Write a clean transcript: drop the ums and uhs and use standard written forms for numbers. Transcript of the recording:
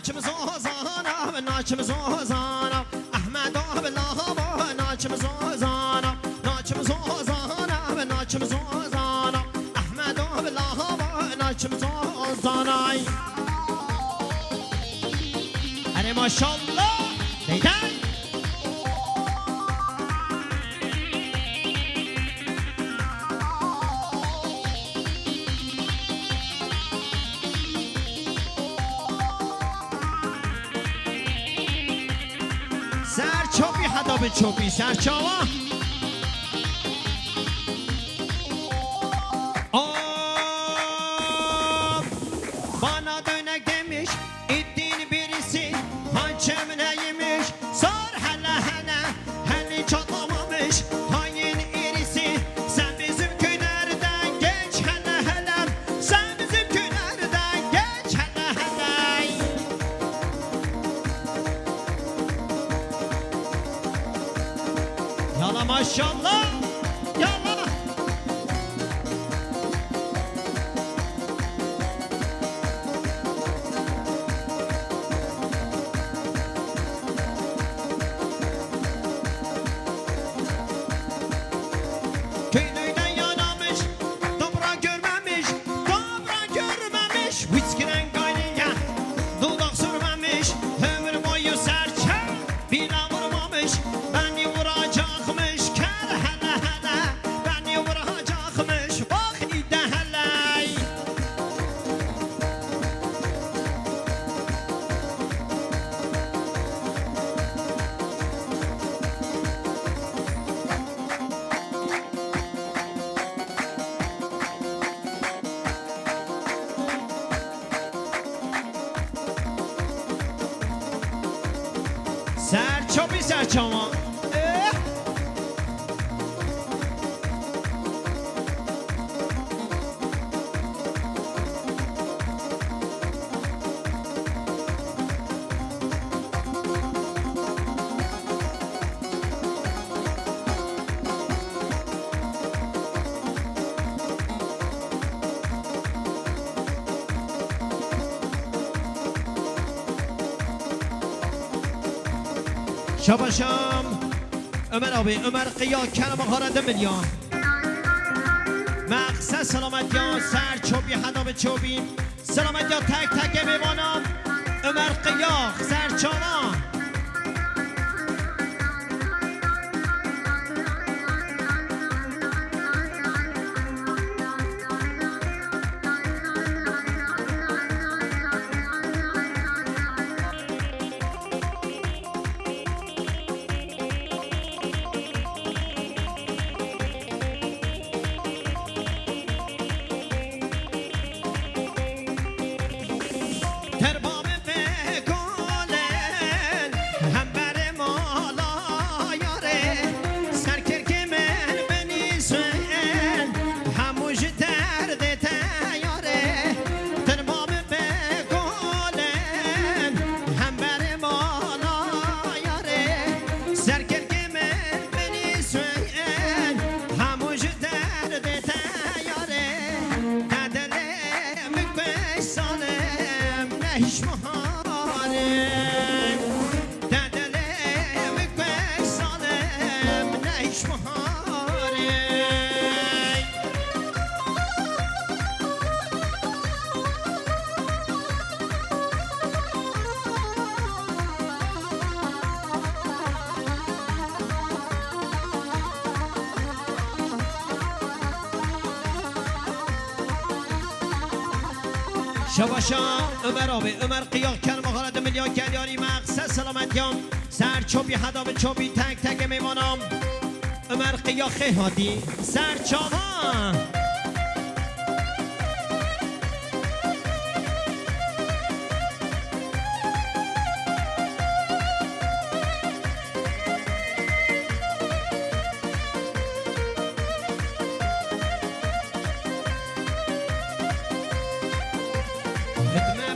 ناچم زوزانا ناچم زوزانا احمد بالله ناچم زوزانا ناچم زوزانا ناچم زوزانا احمد بالله ناچم زوزانا اره ماشاءالله دیدن سر چوبی حدا به چوبی سر چاوا آب bana dönek demiş ettiğin birisi hançem neymiş sor hele hele hele çatlamamış hain irisi sen bizim köylerden geç hele hele sen bizim köylerden geç hele hele yala maşallah yala Köylüden yanamış, dobra görmemiş, Viskiden kaynaya, dudak sürmemiş, ömür boyu serçe, bile vurmamış, beni vuracakmış, ker hele hele, beni vuracakmış, bak ide hele. Serçobi serçama. شباشم Ömer abi Ömer Qiyya Kerem Harada milyon مقصد سلامت یا سر چوبی حدا به چوبی سلامت یا تک تک میوانم Ömer Qiyya سرچانا تربام فکالن هم بر مالا یاره سرکر که من بنیسن هموش درد تیاره تربام فکالن هم بر مالا یاره سرکر که من بنیسن هموش درد تیاره ندلم بسانم نهش مهارم ددلم بسانم نهش مهارم شباشا Ömer abi Ömer Qiyya Kerem Harada milyon geliاری مقصد سلامتیام سر چوبی حدا به چوبی تک تک میمانم Ömer Qiyya خیهادی سر چاوا اتمه